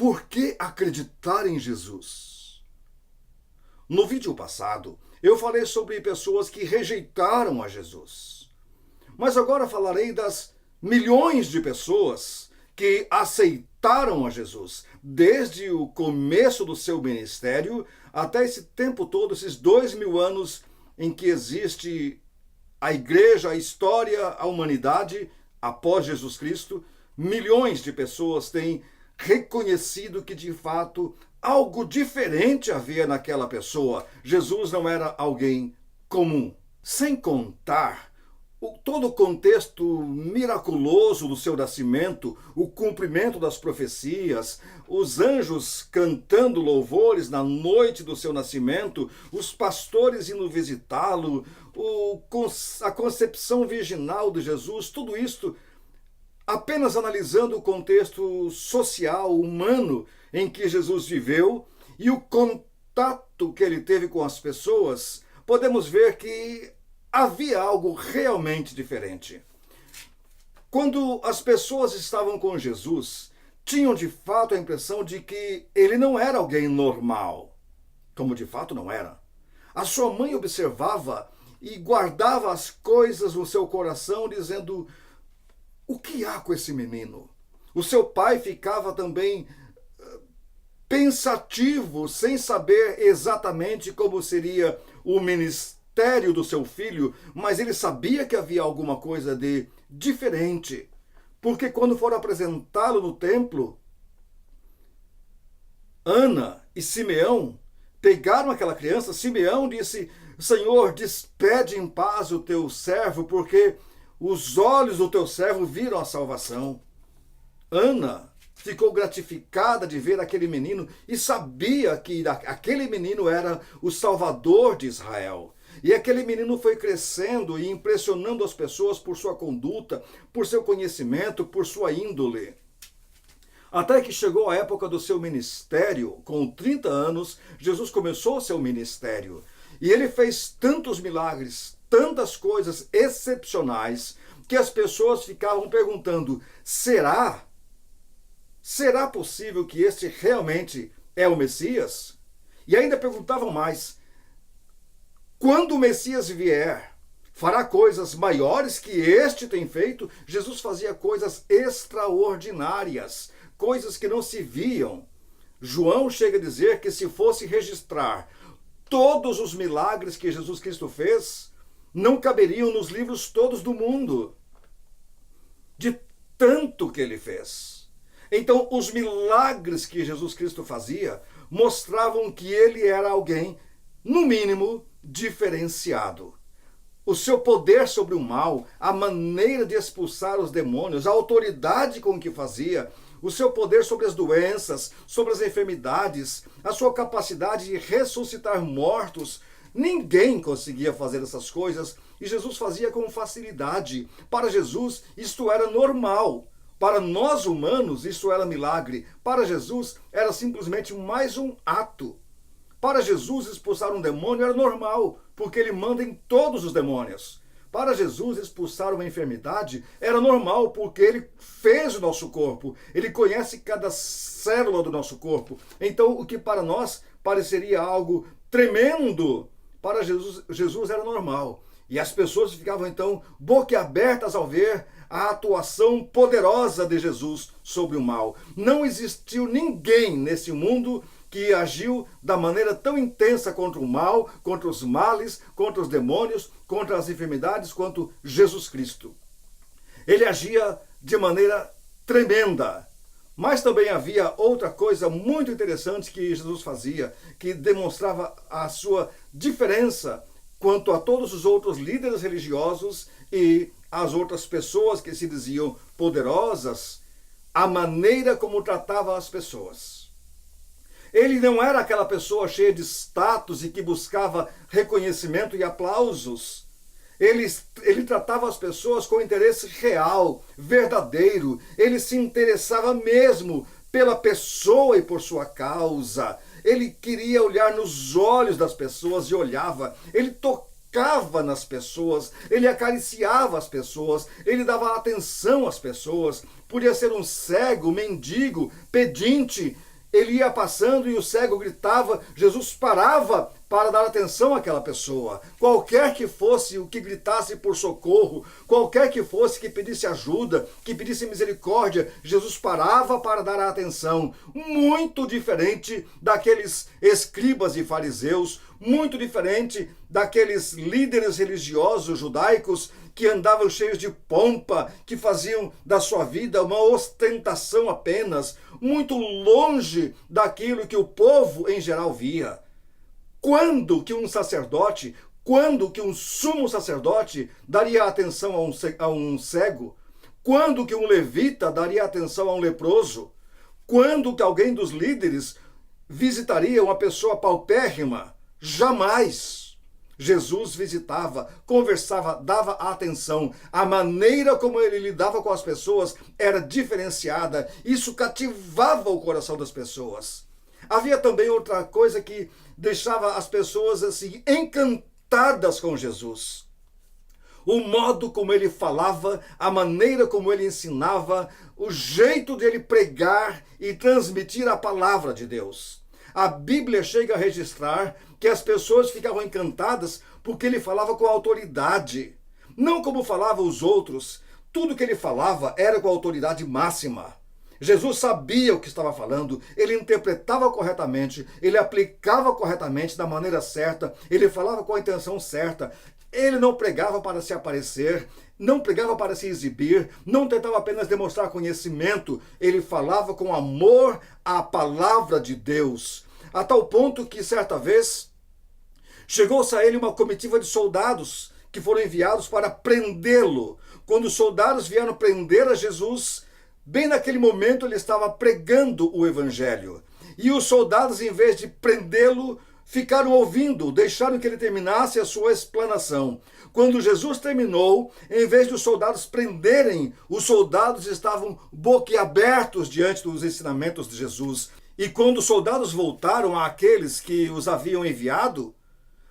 Por que acreditar em Jesus? No vídeo passado, eu falei sobre pessoas que rejeitaram a Jesus. Mas agora falarei das milhões de pessoas que aceitaram a Jesus, desde o começo do seu ministério até esse tempo todo, esses 2000 anos em que existe a igreja, a história, a humanidade após Jesus Cristo. Milhões de pessoas têm reconhecido que de fato algo diferente havia naquela pessoa. Jesus não era alguém comum. Sem contar todo o contexto miraculoso do seu nascimento, o cumprimento das profecias, os anjos cantando louvores na noite do seu nascimento, os pastores indo visitá-lo, a concepção virginal de Jesus, tudo isto apenas analisando o contexto social, humano em que Jesus viveu e o contato que ele teve com as pessoas, podemos ver que havia algo realmente diferente. Quando as pessoas estavam com Jesus, tinham de fato a impressão de que ele não era alguém normal, como de fato não era. A sua mãe observava e guardava as coisas no seu coração, dizendo: o que há com esse menino? O seu pai ficava também pensativo, sem saber exatamente como seria o ministério do seu filho, mas ele sabia que havia alguma coisa de diferente. Porque quando foram apresentá-lo no templo, Ana e Simeão pegaram aquela criança. Simeão disse: Senhor, despede em paz o teu servo, porque os olhos do teu servo viram a salvação. Ana ficou gratificada de ver aquele menino e sabia que aquele menino era o Salvador de Israel. E aquele menino foi crescendo e impressionando as pessoas por sua conduta, por seu conhecimento, por sua índole. Até que chegou a época do seu ministério. Com 30 anos, Jesus começou seu ministério. E ele fez tantos milagres, tantas coisas excepcionais, que as pessoas ficavam perguntando: será possível que este realmente é o Messias? E ainda perguntavam mais: quando o Messias vier, fará coisas maiores que este tem feito? Jesus fazia coisas extraordinárias, coisas que não se viam. João chega a dizer que se fosse registrar todos os milagres que Jesus Cristo fez, não caberiam nos livros todos do mundo, de tanto que ele fez. Então, os milagres que Jesus Cristo fazia mostravam que ele era alguém, no mínimo, diferenciado. O seu poder sobre o mal, a maneira de expulsar os demônios, a autoridade com que fazia, o seu poder sobre as doenças, sobre as enfermidades, a sua capacidade de ressuscitar mortos. Ninguém conseguia fazer essas coisas e Jesus fazia com facilidade. Para Jesus, isto era normal. Para nós humanos, isso era milagre. Para Jesus, era simplesmente mais um ato. Para Jesus, expulsar um demônio era normal, porque ele manda em todos os demônios. Para Jesus, expulsar uma enfermidade era normal, porque ele fez o nosso corpo. Ele conhece cada célula do nosso corpo. Então, o que para nós pareceria algo tremendo, para Jesus era normal. E as pessoas ficavam então boquiabertas ao ver a atuação poderosa de Jesus sobre o mal. Não existiu ninguém nesse mundo que agiu da maneira tão intensa contra o mal, contra os males, contra os demônios, contra as enfermidades, quanto Jesus Cristo. Ele agia de maneira tremenda. Mas também havia outra coisa muito interessante que Jesus fazia, que demonstrava a sua diferença quanto a todos os outros líderes religiosos e as outras pessoas que se diziam poderosas, a maneira como tratava as pessoas. Ele não era aquela pessoa cheia de status e que buscava reconhecimento e aplausos. Ele tratava as pessoas com interesse real, verdadeiro. Ele se interessava mesmo pela pessoa e por sua causa. Ele queria olhar nos olhos das pessoas e olhava. Ele tocava nas pessoas, ele acariciava as pessoas, ele dava atenção às pessoas. Podia ser um cego, mendigo, pedinte. Ele ia passando e o cego gritava, Jesus parava para dar atenção àquela pessoa. Qualquer que fosse o que gritasse por socorro, qualquer que fosse que pedisse ajuda, que pedisse misericórdia, Jesus parava para dar atenção. Muito diferente daqueles escribas e fariseus, muito diferente daqueles líderes religiosos judaicos que andavam cheios de pompa, que faziam da sua vida uma ostentação apenas, muito longe daquilo que o povo em geral via. Quando que um sacerdote, quando que um sumo sacerdote daria atenção a um cego? Quando que um levita daria atenção a um leproso? Quando que alguém dos líderes visitaria uma pessoa paupérrima? Jamais! Jesus visitava, conversava, dava atenção. A maneira como ele lidava com as pessoas era diferenciada. Isso cativava o coração das pessoas. Havia também outra coisa que deixava as pessoas assim encantadas com Jesus. O modo como ele falava, a maneira como ele ensinava, o jeito de ele pregar e transmitir a palavra de Deus. A Bíblia chega a registrar que as pessoas ficavam encantadas porque ele falava com autoridade. Não como falavam os outros. Tudo que ele falava era com autoridade máxima. Jesus sabia o que estava falando, ele interpretava corretamente, ele aplicava corretamente da maneira certa, ele falava com a intenção certa. Ele não pregava para se aparecer, não pregava para se exibir, não tentava apenas demonstrar conhecimento. Ele falava com amor à palavra de Deus. A tal ponto que, certa vez, chegou-se a ele uma comitiva de soldados que foram enviados para prendê-lo. Quando os soldados vieram prender a Jesus, bem naquele momento ele estava pregando o evangelho. E os soldados, em vez de prendê-lo, ficaram ouvindo, deixaram que ele terminasse a sua explanação. Quando Jesus terminou, em vez dos soldados prenderem, os soldados estavam boquiabertos diante dos ensinamentos de Jesus. E quando os soldados voltaram àqueles que os haviam enviado,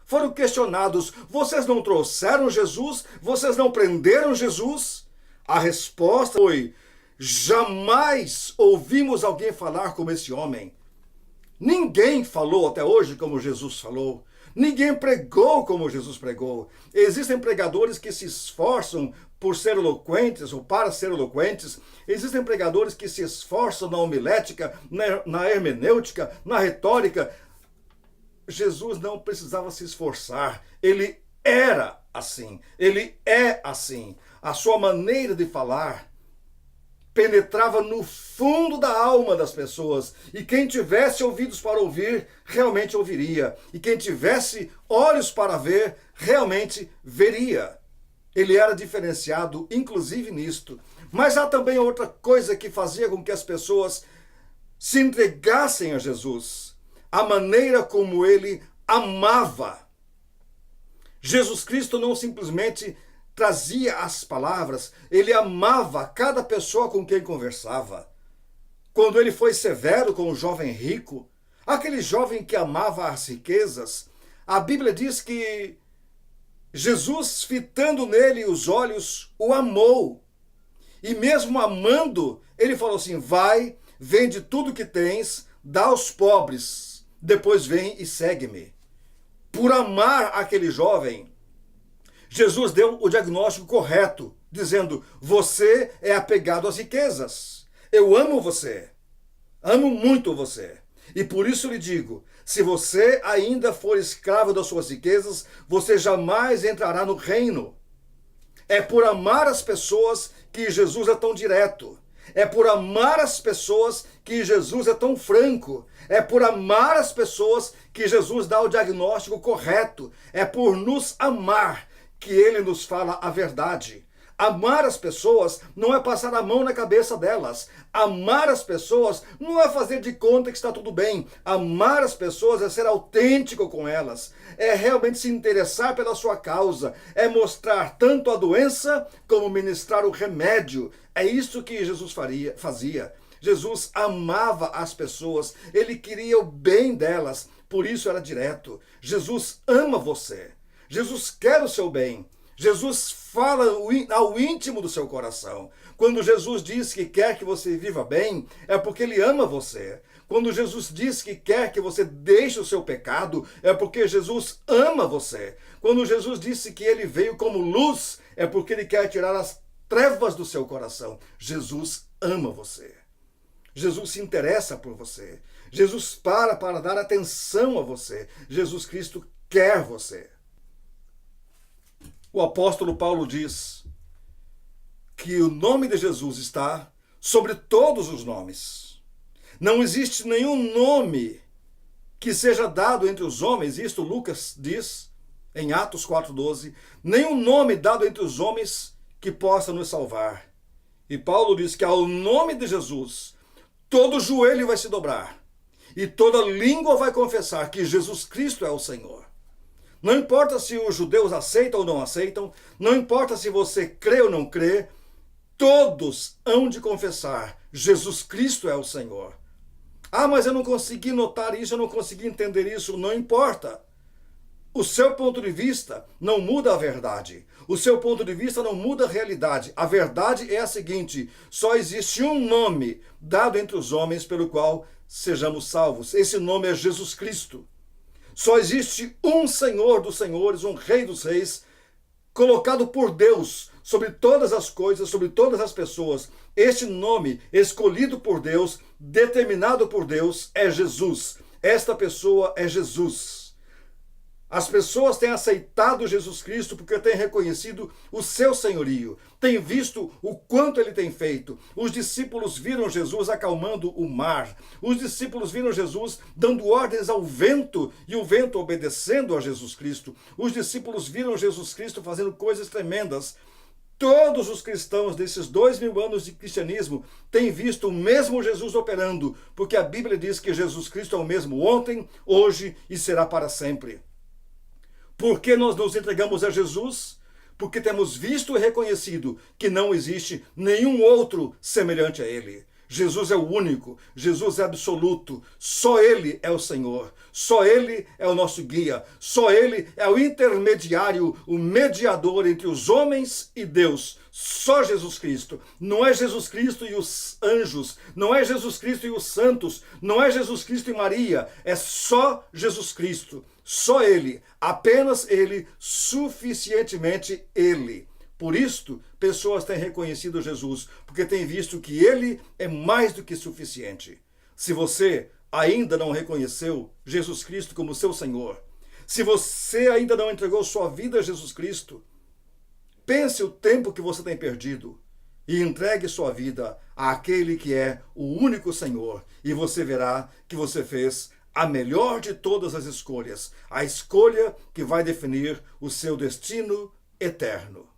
foram questionados: vocês não trouxeram Jesus? Vocês não prenderam Jesus? A resposta foi: jamais ouvimos alguém falar como esse homem. Ninguém falou até hoje como Jesus falou. Ninguém pregou como Jesus pregou. Existem pregadores que se esforçam por ser eloquentes ou para ser eloquentes. Existem pregadores que se esforçam na homilética, na hermenêutica, na retórica. Jesus não precisava se esforçar. Ele era assim. Ele é assim. A sua maneira de falar penetrava no fundo da alma das pessoas. E quem tivesse ouvidos para ouvir, realmente ouviria. E quem tivesse olhos para ver, realmente veria. Ele era diferenciado, inclusive nisto. Mas há também outra coisa que fazia com que as pessoas se entregassem a Jesus. A maneira como ele amava. Jesus Cristo não simplesmente trazia as palavras, ele amava cada pessoa com quem conversava. Quando ele foi severo com o jovem rico, aquele jovem que amava as riquezas, a Bíblia diz que Jesus, fitando nele os olhos, o amou. E mesmo amando, ele falou assim: vai, vende tudo que tens, dá aos pobres, depois vem e segue-me. Por amar aquele jovem, Jesus deu o diagnóstico correto, dizendo: você é apegado às riquezas. Eu amo você. Amo muito você. E por isso lhe digo, se você ainda for escravo das suas riquezas, você jamais entrará no reino. É por amar as pessoas que Jesus é tão direto. É por amar as pessoas que Jesus é tão franco. É por amar as pessoas que Jesus dá o diagnóstico correto. É por nos amar que ele nos fala a verdade. Amar as pessoas não é passar a mão na cabeça delas. Amar as pessoas não é fazer de conta que está tudo bem. Amar as pessoas é ser autêntico com elas. É realmente se interessar pela sua causa. É mostrar tanto a doença como ministrar o remédio. É isso que Jesus fazia. Jesus amava as pessoas. Ele queria o bem delas. Por isso era direto. Jesus ama você. Jesus quer o seu bem. Jesus fala ao íntimo do seu coração. Quando Jesus diz que quer que você viva bem, é porque Ele ama você. Quando Jesus diz que quer que você deixe o seu pecado, é porque Jesus ama você. Quando Jesus disse que Ele veio como luz, é porque Ele quer tirar as trevas do seu coração. Jesus ama você. Jesus se interessa por você. Jesus para dar atenção a você. Jesus Cristo quer você. O apóstolo Paulo diz que o nome de Jesus está sobre todos os nomes. Não existe nenhum nome que seja dado entre os homens, isto Lucas diz em Atos 4,12, nenhum nome dado entre os homens que possa nos salvar. E Paulo diz que ao nome de Jesus, todo joelho vai se dobrar e toda língua vai confessar que Jesus Cristo é o Senhor. Não importa se os judeus aceitam ou não aceitam, não importa se você crê ou não crê, todos hão de confessar: Jesus Cristo é o Senhor. Ah, mas eu não consegui notar isso, eu não consegui entender isso. Não importa. O seu ponto de vista não muda a verdade. O seu ponto de vista não muda a realidade. A verdade é a seguinte: só existe um nome dado entre os homens pelo qual sejamos salvos. Esse nome é Jesus Cristo. Só existe um Senhor dos senhores, um Rei dos reis, colocado por Deus sobre todas as coisas, sobre todas as pessoas. Este nome, escolhido por Deus, determinado por Deus, é Jesus. Esta pessoa é Jesus. As pessoas têm aceitado Jesus Cristo porque têm reconhecido o seu senhorio, têm visto o quanto ele tem feito. Os discípulos viram Jesus acalmando o mar. Os discípulos viram Jesus dando ordens ao vento e o vento obedecendo a Jesus Cristo. Os discípulos viram Jesus Cristo fazendo coisas tremendas. Todos os cristãos desses 2000 anos de cristianismo têm visto o mesmo Jesus operando, porque a Bíblia diz que Jesus Cristo é o mesmo ontem, hoje e será para sempre. Por que nós nos entregamos a Jesus? Porque temos visto e reconhecido que não existe nenhum outro semelhante a Ele. Jesus é o único, Jesus é absoluto, só Ele é o Senhor, só Ele é o nosso guia, só Ele é o intermediário, o mediador entre os homens e Deus, só Jesus Cristo. Não é Jesus Cristo e os anjos, não é Jesus Cristo e os santos, não é Jesus Cristo e Maria, é só Jesus Cristo, só Ele, apenas Ele, suficientemente Ele. Por isto, pessoas têm reconhecido Jesus, porque têm visto que Ele é mais do que suficiente. Se você ainda não reconheceu Jesus Cristo como seu Senhor, se você ainda não entregou sua vida a Jesus Cristo, pense o tempo que você tem perdido e entregue sua vida àquele que é o único Senhor, e você verá que você fez a melhor de todas as escolhas, a escolha que vai definir o seu destino eterno.